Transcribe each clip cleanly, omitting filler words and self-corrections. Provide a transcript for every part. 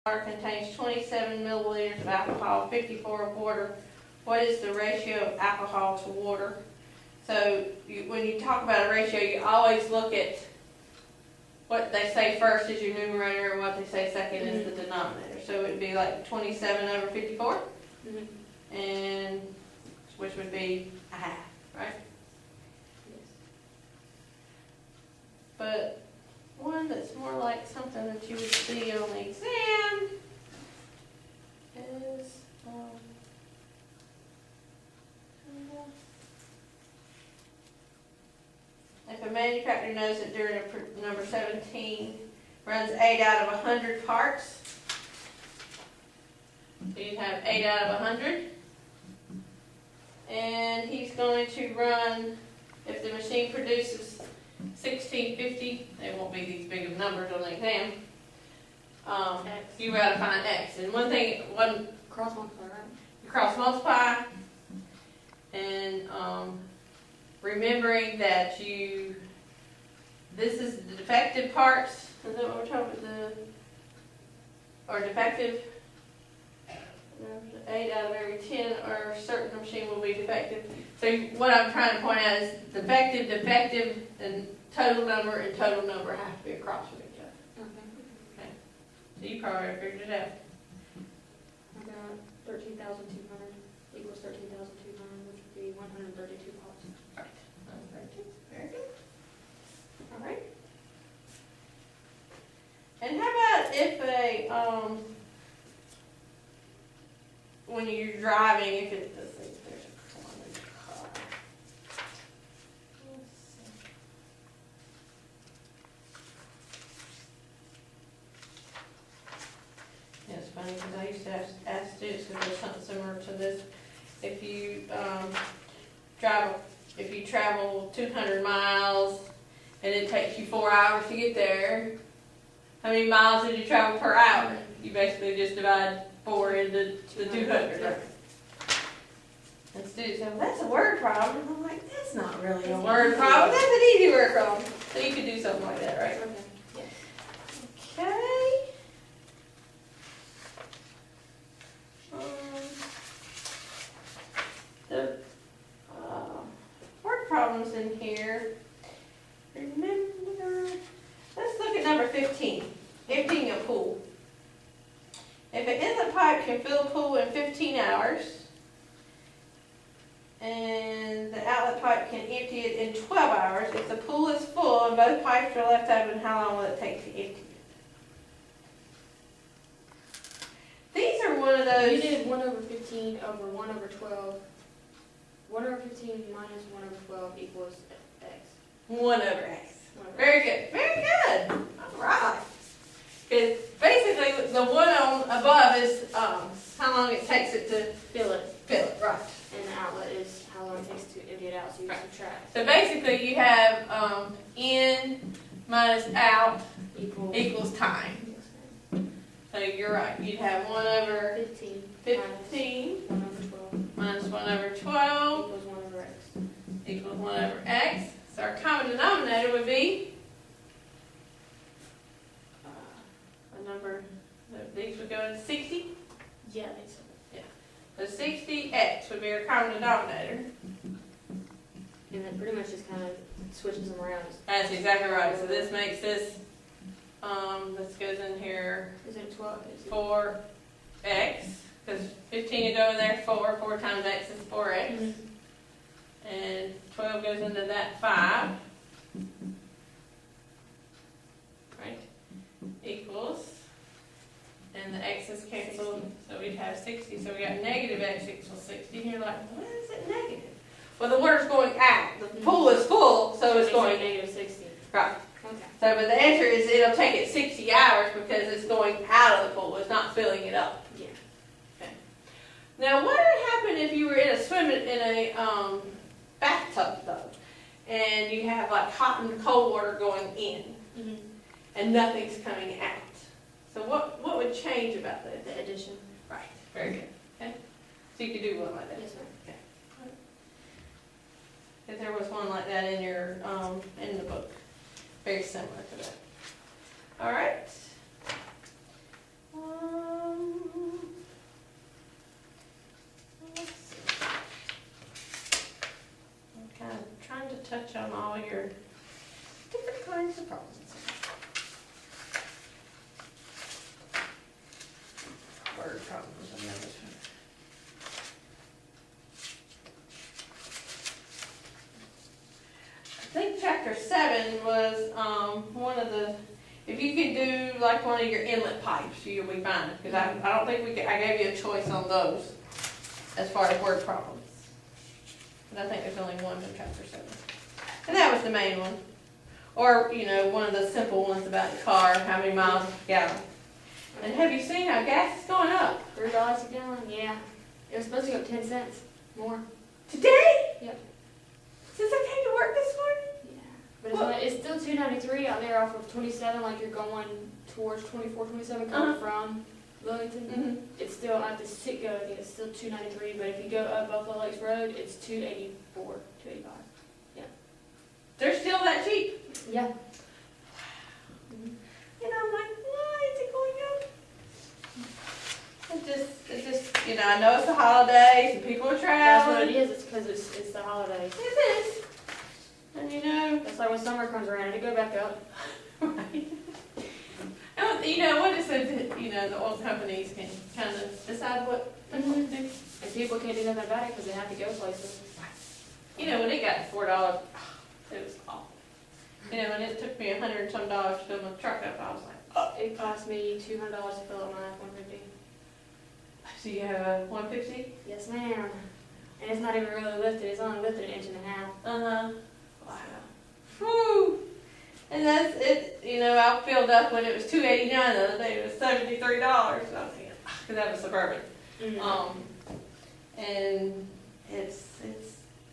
water contains 27 milliliters of alcohol, 54 of water. What is the ratio of alcohol to water? So when you talk about a ratio, you always look at what they say first is your numerator and what they say second is the denominator. So it would be like 27 over 54, and which would be a half, right? Yes. But one that's more like something that you would see on the exam is if a manufacturer knows that during number 17 runs 8 out of 100 parts, so you have 8 out of 100, and he's going to run, if the machine produces 1650, they won't be these big of numbers on the exam, you gotta find X. And one Cross multiply, right? you cross multiply, and remembering that this is the defective parts, is that what we're talking about, or defective, 8 out of every 10 or a certain machine will be defective. So what I'm trying to point out is defective, and total number have to be across from each other. Okay. So you probably already figured it out. I got 13,200 equals 13,200, which would be 132 parts. Right. Very good. All right. And how about if when you're driving, if it, let's see, there's a common car. Let's see. Yeah, it's funny because I used to ask students because there's something similar to this. If you travel 200 miles and it takes you 4 hours to get there, how many miles did you travel per hour? You basically just divide 4 into the 200. Right? And students say, well, that's a word problem. I'm like, that's not really a word problem. That's an easy word problem. So you could do something like that, right? Okay. Yes. Okay. The word problems in here. Remember, let's look at number 15. Emptying a pool. If an inlet pipe can fill a pool in 15 hours, and the outlet pipe can empty it in 12 hours, if the pool is full and both pipes are left open, how long will it take to empty it? These are one of those. You did 1 over 15 over 1 over 12. 1 over 15 minus 1 over 12 equals X. 1 over X. Very good. Very good. All right. Because basically the one on above is how long it takes it to Fill it. fill it. Right. And the outlet is how long it takes to empty it out, so you subtract. So basically you have in minus out equals time. Yes, ma'am. So you're right. You'd have 1 over 15 15 1 over 12 minus 1 over 12 equals 1 over X. equals 1 over X. So our common denominator would be a number, these would go to 60. Yeah, I think so. So 60X would be our common denominator. And then pretty much just kind of switches them around. That's exactly right. So this makes this, this goes in here Is it 12? Is it 4X, because 15 would go in there 4 times X is 4X. Mhm. And 12 goes into that 5. Right? Equals. And the X's canceled, so we'd have 60. So we got negative X equals 60. And you're like, what is it negative? Well, the water's going out. The pool is full, so it's going. negative 60. Right. Okay. So, but the answer is it'll take it 60 hours because it's going out of the pool. It's not filling it up. Yeah. Okay. Now, what would happen if you were in a bathtub though, and you have like hot and cold water going in, Mm-hmm. and nothing's coming out? So what would change about that? The addition. Right. Very good. Okay. So you could do one like that. Yes, ma'am. If there was one like that in your in the book, very similar to that. All right. all your different kinds of problems. Word problems, I know this one. I think chapter 7 was, one of the, if you could do like one of your inlet pipes, you'll be fine, because I don't think I gave you a choice on those as far as word problems. But I think there's only one in chapter 7. And that was the main one. Or, one of the simple ones about the car, how many miles per gallon. And have you seen how gas is going up? $3 a gallon, yeah. It was supposed to go up 10 cents more. Today? Yep. Since I came to work this morning? Yeah. But it's still $2.93 out there off of 27, like you're going towards 24, 27 coming from Lillington. Mm-hmm. It's still at the sit-go, I think it's still $2.93, but if you go up Buffalo Lakes Road, it's $2.84, $2.85. They're still that cheap? Yeah. And I'm like, why is it going up? It just, I know it's the holidays and people are That's what it traveling. is, it's because it's the holidays. It is. And It's like when summer comes around, it'll go back up. right. And what is it, the oil companies can kind of decide what they want to do. And people can't do nothing about it because they have to go places. When it got to $4, it was awful. When it took me $100 and some to fill my truck up, I was like, oh. It cost me $200 to fill up my F-150. So you have a 150? Yes, ma'am. And it's not even really lifted, it's only lifted 1.5 inches. Uh-huh. Wow. Whew. And that's it, I filled up when it was $2.89 the other day, it was $73. So I was thinking, because that was Suburban. Mm-hmm. And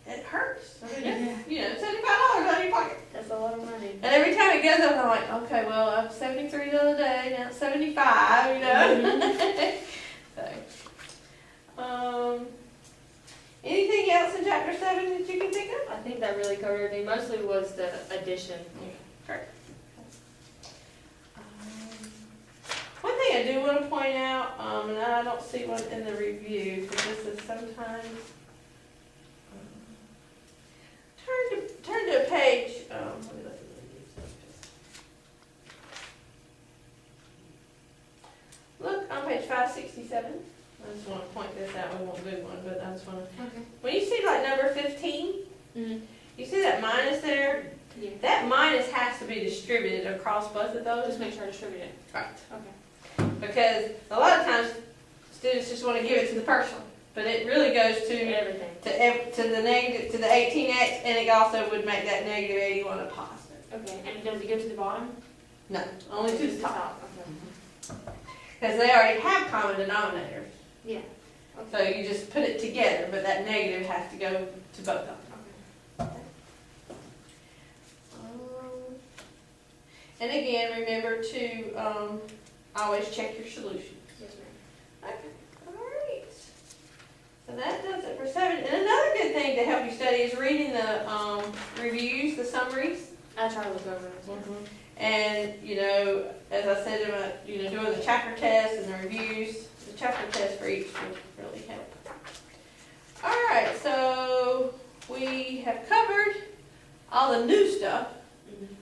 it hurts. I mean, Yeah. it's, $75 out of your pocket. That's a lot of money. And every time it goes up, I'm like, okay, well, up 73 the other day, now it's 75, So, anything else in chapter 7 that you can think of? I think that really covered everything. Mostly was the addition. Correct. One thing I do want to point out, and I don't see one in the review, because this is sometimes, turn to a page, let me look at the reviews. Look on page 567. I just want to point this out, we won't do one, but I just want to, Okay. when you see like number 15, Mm-hmm. you see that minus there? Yeah. That minus has to be distributed across both of those. Just make sure I distribute it. Right. Okay. Because a lot of times, students just want to give it to the first one, but it really goes to Everything. to the negative, to the 18x, and it also would make that negative 81 a positive. Okay. And does it go to the bottom? No, only to Just the top, Okay. because they already have common denominators. Yeah. So you just put it together, but that negative has to go to both of them. And again, remember to always check your solution. Yes, ma'am. Okay, all right. So that does it for 7. And another good thing to help you study is reading the reviews, the summaries. I try to look over it. And, as I said, doing the chapter test and the reviews, the chapter test for each will really help. All right, so we have covered all the new stuff,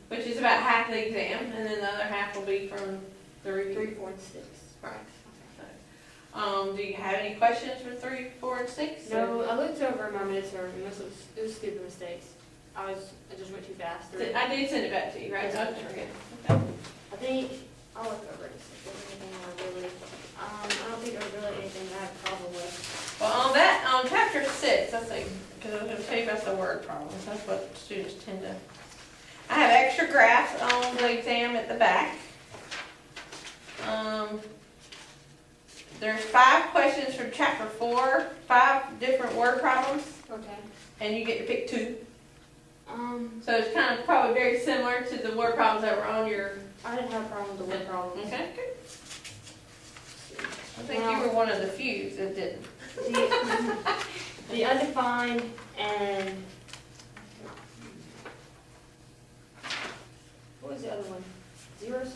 which is about half the exam, and then the other half will be from the review. 3, 4, and 6. Right. So, do you have any questions for 3, 4, and 6? No, I looked over my midterm, and it was stupid mistakes. I just went too fast. I did send it back to you, right? Yes, Okay. okay. Okay. I think I'll look over it. If there's anything I really, I don't think there's really anything that I have a problem with. Well, on chapter 6, let's see, because I was going to tell you about the word problems. That's what students tend to. I have extra graphs on the exam at the back. There's 5 questions from chapter 4, 5 different word problems, Okay. and you get to pick 2. So it's kind of probably very similar to the word problems that were on your. I didn't have a problem with the word problems. Okay, good. I think you were one of the few that didn't. The undefined and what was the other one? Zero sum?